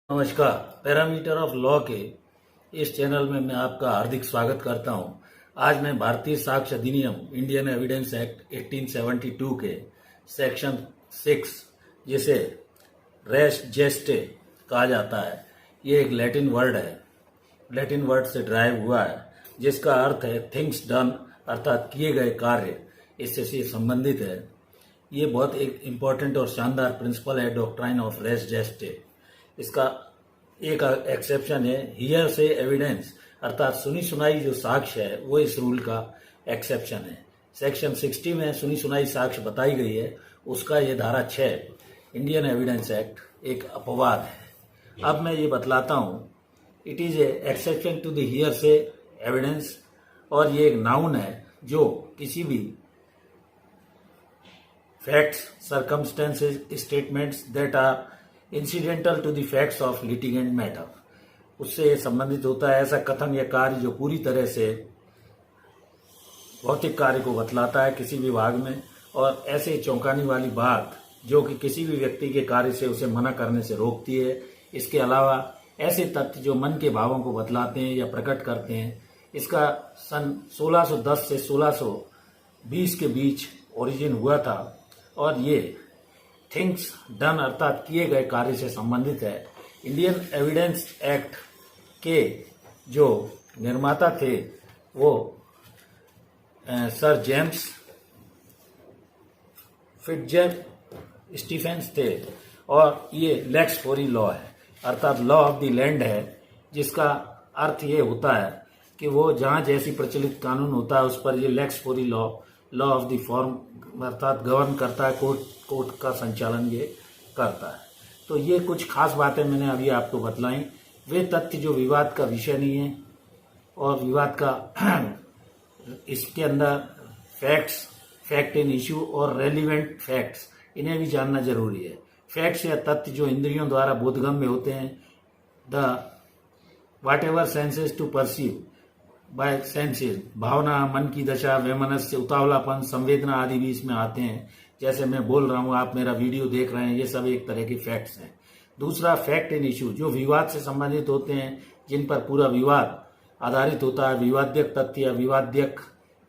नमस्कार। Parameter of law के इस चैनल में मैं आपका हार्दिक स्वागत करता हूं। आज मैं भारतीय साक्ष्य अधिनियम इंडियन एविडेंस एक्ट 1872 के सेक्शन 6 जिसे रेस जेस्टे कहा जाता है, ये एक लैटिन वर्ड है, लैटिन वर्ड से ड्राइव हुआ है, जिसका अर्थ है थिंग्स डन, अर्थात किए गए कार्य, इससे संबंधित है। ये बहुत एक इम्पॉर्टेंट और शानदार प्रिंसिपल है डॉक्ट्राइन ऑफ रेस जेस्टे। इसका एक एक्सेप्शन है हियर से एविडेंस, अर्थात सुनी सुनाई जो साक्ष्य है वो इस रूल का एक्सेप्शन है। सेक्शन 60 में सुनी सुनाई साक्ष्य बताई गई है, उसका ये धारा 6 इंडियन एविडेंस एक्ट एक अपवाद है। अब मैं ये बतलाता हूँ, it is a exception to the hearsay evidence, और ये एक नाउन है जो किसी भी facts, circumstances, statements that are incidental to the facts of litigant matter, उससे संबंधित होता है। ऐसा कथन या कार्य जो पूरी तरह से भौतिक कार्य को बतलाता है किसी भी भाग में, और ऐसे चौंकाने वाली बात जो कि किसी भी व्यक्ति के कार्य से उसे मना करने से रोकती है। इसके अलावा ऐसे तथ्य जो मन के भावों को बतलाते हैं या प्रकट करते हैं। इसका सन 1610 से 1620 के बीच ओरिजिन हुआ था, और ये थिंग्स डन अर्थात किए गए कार्य से संबंधित है। इंडियन एविडेंस एक्ट के जो निर्माता थे वो सर जेम्स फिट्जस्टीफेंस थे, और ये लेक्स फोरी लॉ है, अर्थात लॉ ऑफ द लैंड है, जिसका अर्थ ये होता है कि वो जहां जैसी प्रचलित कानून होता है उस पर ये lex fori law of the forum अर्थात गवर्न करता है, कोर्ट का संचालन ये करता है। तो ये कुछ खास बातें मैंने अभी आपको बतलाई। वे तथ्य जो विवाद का विषय नहीं है, और विवाद का इसके अंदर फैक्ट इन इश्यू और रेलिवेंट फैक्ट्स, इन्हें भी जानना जरूरी है। फैक्ट्स या तथ्य जो इंद्रियों द्वारा बोधगम्य होते हैं, the whatever senses to perceive by senses, भावना, मन की दशा, वैमनस्य, उतावलापन, संवेदना आदि भी इसमें आते हैं। जैसे मैं बोल रहा हूं, आप मेरा वीडियो देख रहे हैं, ये सब एक तरह के फैक्ट्स हैं। दूसरा फैक्ट इन इश्यू, जो विवाद से संबंधित होते हैं, जिन पर पूरा विवाद आधारित होता है, विवाद्यक तथ्य या विवाद्यक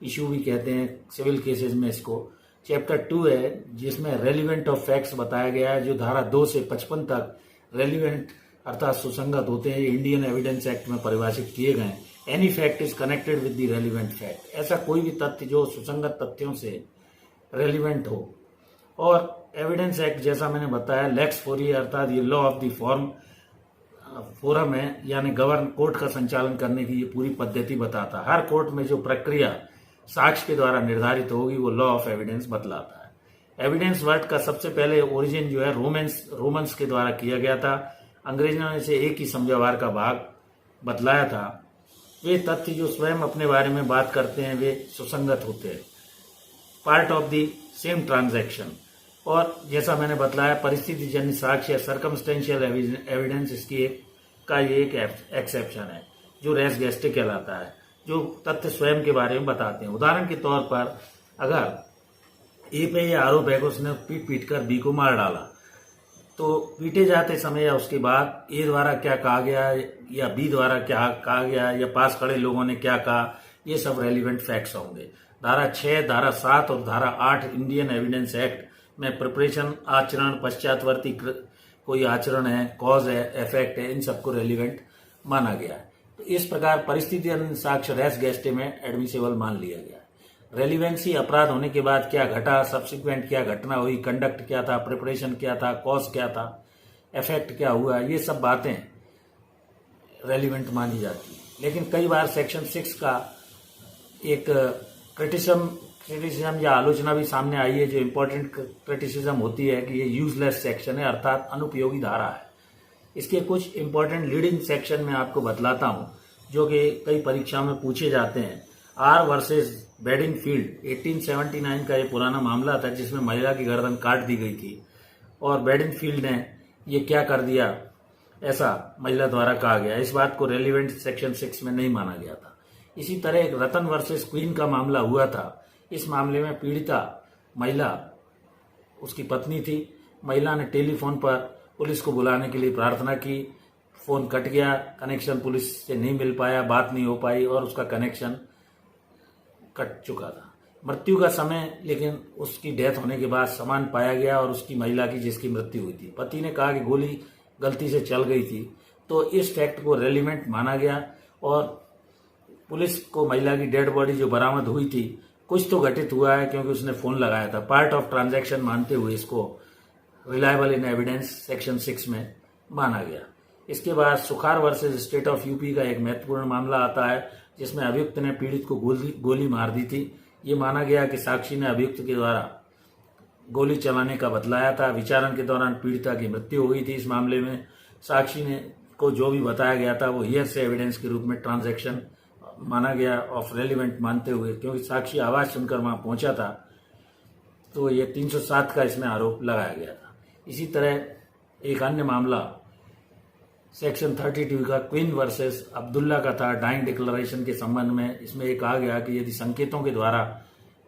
इश्यू भी कहते हैं सिविल केसेस में इसको। चैप्टर 2 है जिसमें रेलिवेंट ऑफ फैक्ट्स बताया गया है, जो धारा 2 से 55 तक रेलिवेंट अर्थात सुसंगत होते हैं, इंडियन एविडेंस एक्ट में परिभाषित किए गए हैं। Any fact is connected with the relevant fact, ऐसा कोई भी तथ्य जो सुसंगत तथ्यों से रेलिवेंट हो। और एविडेंस एक्ट जैसा मैंने बताया लेक्स फोरी अर्थात ये लॉ ऑफ द फोरम है, यानी गवर्न कोर्ट का संचालन करने की ये पूरी पद्धति बताता है। हर कोर्ट में जो प्रक्रिया साक्ष्य के द्वारा निर्धारित होगी वो लॉ ऑफ एविडेंस बतलाता है। एविडेंस वर्ड का सबसे पहले ओरिजिन जो है रोमन्स के द्वारा किया गया था। अंग्रेजों ने इसे एक ही समझावार का भाग बतलाया था। वे तथ्य जो स्वयं अपने बारे में बात करते हैं वे सुसंगत होते हैं, part of the same transaction. और जैसा मैंने बतलाया परिस्थिति जन्य साक्ष्य या सर्कमस्टेंशियल एविडेंस इसकी एक एक्सेप्शन है, जो रेस जेस्टे कहलाता है, जो तथ्य स्वयं के बारे में बताते हैं। उदाहरण के तौर पर अगर ए पे यह आरोप है कि उसने पीट कर बी को मार डाला, तो पीटे जाते समय या उसके बाद ए द्वारा क्या कहा गया या बी द्वारा क्या कहा गया या पास खड़े लोगों ने क्या कहा, ये सब रेलिवेंट फैक्ट्स होंगे। धारा 6, धारा 7 और धारा 8 इंडियन एविडेंस एक्ट में प्रिपरेशन, आचरण, पश्चातवर्ती कोई आचरण है, कॉज है, इफेक्ट है, इन सबको रेलिवेंट माना गया है। तो इस प्रकार परिस्थिति साक्ष्य रेस जेस्टे में एडमिसेबल मान लिया गया। रेलिवेंसी अपराध होने के बाद क्या घटा, सब्सिक्वेंट क्या घटना हुई, कंडक्ट क्या था, प्रिपरेशन क्या था, कॉज क्या था, इफेक्ट क्या हुआ, ये सब बातें रेलिवेंट मानी जाती है। लेकिन कई बार सेक्शन 6 का एक क्रिटिसिज्म या आलोचना भी सामने आई है, जो इम्पोर्टेंट क्रिटिसिज्म होती है कि ये यूजलेस सेक्शन है, अर्थात अनुपयोगी धारा है। इसके कुछ इम्पोर्टेंट लीडिंग सेक्शन में आपको बतलाता हूं, जो कि कई परीक्षाओं में पूछे जाते हैं। आर वर्सेस बेडिंगफील्ड 1879 का ये पुराना मामला था, जिसमें महिला की गर्दन काट दी गई थी, और बेडिंगफील्ड ने ये क्या कर दिया, ऐसा महिला द्वारा कहा गया। इस बात को रेलिवेंट सेक्शन 6 में नहीं माना गया था। इसी तरह एक रतन वर्सेस क्वीन का मामला हुआ था। इस मामले में पीड़िता महिला उसकी पत्नी थी। महिला ने टेलीफोन पर पुलिस को बुलाने के लिए प्रार्थना की, फ़ोन कट गया, कनेक्शन पुलिस से नहीं मिल पाया, बात नहीं हो पाई और उसका कनेक्शन कट चुका था। मृत्यु का समय लेकिन उसकी डेथ होने के बाद सामान पाया गया और उसकी महिला की जिसकी मृत्यु हुई थी। पति ने कहा कि गोली गलती से चल गई थी, तो इस फैक्ट को रेलिवेंट माना गया और पुलिस को महिला की डेड बॉडी जो बरामद हुई थी, कुछ तो घटित हुआ है क्योंकि उसने फोन लगाया था। पार्ट ऑफ ट्रांजैक्शन मानते हुए इसको रिलायबल इन एविडेंस सेक्शन 6 में माना गया। इसके बाद सुखार वर्सेस स्टेट ऑफ यूपी का एक महत्वपूर्ण मामला आता है जिसमें अभियुक्त ने पीड़ित को गोली मार दी थी। ये माना गया कि साक्षी ने अभियुक्त के द्वारा गोली चलाने का बतलाया था। विचारण के दौरान पीड़िता की मृत्यु हो गई थी। इस मामले में साक्षी ने को जो भी बताया गया था वो हियर से एविडेंस के रूप में ट्रांजैक्शन माना गया ऑफ रेलिवेंट मानते हुए, क्योंकि साक्षी आवाज सुनकर वहां पहुंचा था, तो ये 307 का इसमें आरोप लगाया गया था। इसी तरह एक अन्य मामला सेक्शन 32 का क्वीन वर्सेस अब्दुल्ला का था, डाइंग डिक्लेरेशन के संबंध में। इसमें ये कहा गया कि यदि संकेतों के द्वारा,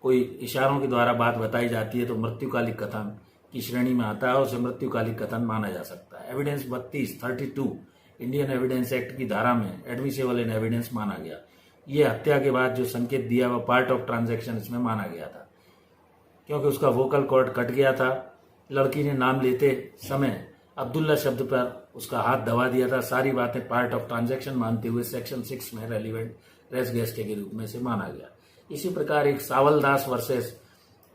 कोई इशारों के द्वारा बात बताई जाती है तो मृत्युकालिक कथन की श्रेणी में आता है और उसे मृत्युकालिक कथन माना जा सकता है। एविडेंस 32 इंडियन एविडेंस एक्ट की धारा में एडमिसेबल इन एविडेंस माना गया। ये हत्या के बाद जो संकेत दिया वह पार्ट ऑफ ट्रांजैक्शन इसमें माना गया था, क्योंकि उसका वोकल कॉर्ड कट गया था। लड़की ने नाम लेते समय अब्दुल्ला शब्द पर उसका हाथ दबा दिया था। सारी बातें पार्ट ऑफ ट्रांजैक्शन मानते हुए सेक्शन 6 में रेलिवेंट रेस गेस्टे के रूप में से माना गया। इसी प्रकार एक सावलदास वर्सेस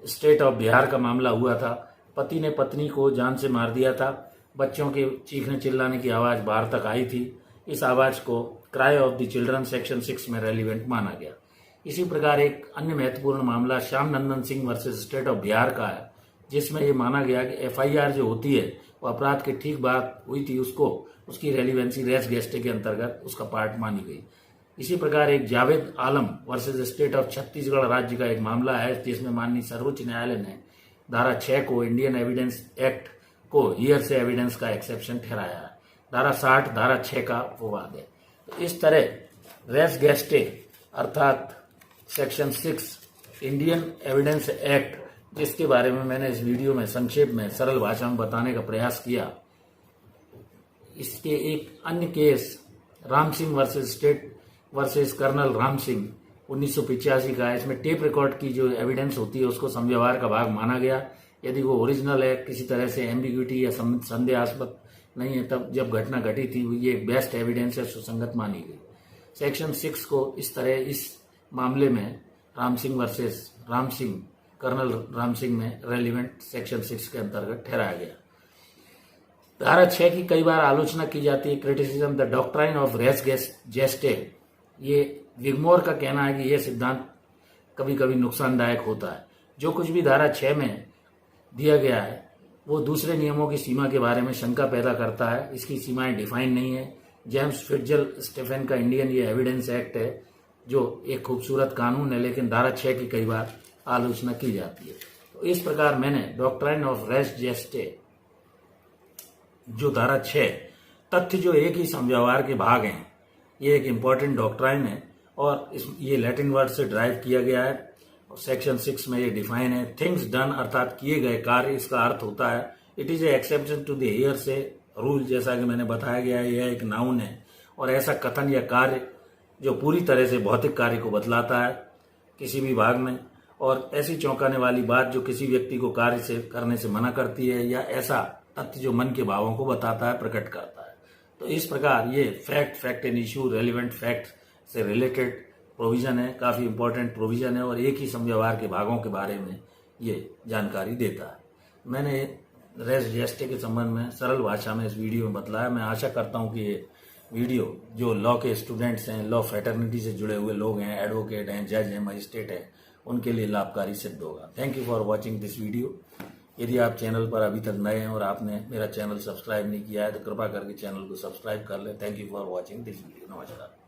स्टेट ऑफ बिहार का मामला हुआ था। पति ने पत्नी को जान से मार दिया था। बच्चों के चीखने चिल्लाने की आवाज बाहर तक आई थी। इस आवाज को cry of the children section 6 में रेलिवेंट माना गया। इसी प्रकार एक अन्य महत्वपूर्ण मामला Shyam Nandan Singh versus state of Bihar का है, जिसमें यह माना गया कि एफआईआर जो होती है वो अपराध की ठीक बात हुई थी, उसकी रेलिवेंसी रेस गेस्टे के अंतर्गत उसका पार्ट मानी गई। इसी प्रकार एक Javed Alam versus state of Chhattisgarh राज्य का एक मामला है, जिसमें माननीय सर्वोच्च न्यायालय ने धारा 6 को इंडियन एविडेंस एक्ट को हियर से एविडेंस का एक्सेप्शन ठहराया है। धारा 60 धारा 6 का अपवाद है। तो इस तरह रेस गेस्टे अर्थात सेक्शन 6 इंडियन एविडेंस एक्ट, जिसके बारे में मैंने इस वीडियो में संक्षेप में सरल भाषा में बताने का प्रयास किया, इसके एक अन्य case Ram Singh versus colonel Ram Singh 1985 का है। इसमें टेप रिकॉर्ड की जो एविडेंस होती है उसको संव्यवहार का भाग माना गया। यदि वो ओरिजिनल है, किसी तरह से एम्बिग्यूटी या संदेहास्पद नहीं है, तब जब घटना घटी थी ये बेस्ट एविडेंस है, सुसंगत मानी गई। सेक्शन 6 को इस तरह इस मामले में राम सिंह वर्सेस राम सिंह कर्नल राम सिंह में रेलिवेंट सेक्शन 6 के अंतर्गत ठहराया गया। धारा 6 की कई बार आलोचना की जाती है, criticism the doctrine of res gestae. ये विगमोर का कहना है कि यह सिद्धांत कभी कभी नुकसानदायक होता है। जो कुछ भी धारा 6 में दिया गया है वो दूसरे नियमों की सीमा के बारे में शंका पैदा करता है। इसकी सीमाएं डिफाइन नहीं है। जेम्स फिट्जल स्टेफन का इंडियन ये एविडेंस एक्ट है, जो एक खूबसूरत कानून है, लेकिन धारा 6 की कई बार आलोचना की जाती है। तो इस प्रकार मैंने डॉक्ट्राइन ऑफ रेस जेस्टे, जो धारा 6 तथ्य जो एक ही समव्यवहार के भाग हैं, ये एक इम्पॉर्टेंट डॉक्ट्राइन है और ये लैटिन वर्ड से ड्राइव किया गया है। सेक्शन 6 में ये डिफाइन है। थिंग्स डन अर्थात किए गए कार्य, इसका अर्थ होता है it is a exception to the hearsay rule. जैसा कि मैंने बताया गया है, यह एक नाउन है और ऐसा कथन या कार्य जो पूरी तरह से भौतिक कार्य को बतलाता है किसी भी भाग में, और ऐसी चौंकाने वाली बात जो किसी व्यक्ति को कार्य से करने से मना करती है, या ऐसा तथ्य जो मन के भावों को बताता है, प्रकट करता है। तो इस प्रकार ये fact and issue relevant fact से रिलेटेड प्रोविजन है, काफी इंपॉर्टेंट प्रोविजन है और एक ही समव्यवहार के भागों के बारे में ये जानकारी देता है। मैंने रेस जेस्टे के संबंध में सरल भाषा में इस वीडियो में बतलाया। मैं आशा करता हूं कि ये वीडियो जो लॉ के स्टूडेंट्स हैं, लॉ फ्रेटर्निटी से जुड़े हुए लोग हैं, एडवोकेट हैं, जज हैं, मजिस्ट्रेट हैं, उनके लिए लाभकारी सिद्ध होगा। Thank you for watching this video. यदि आप चैनल पर अभी तक नए हैं और आपने मेरा चैनल सब्सक्राइब नहीं किया है तो कृपा करके चैनल को सब्सक्राइब कर लें। Thank you for watching this video. नमस्कार।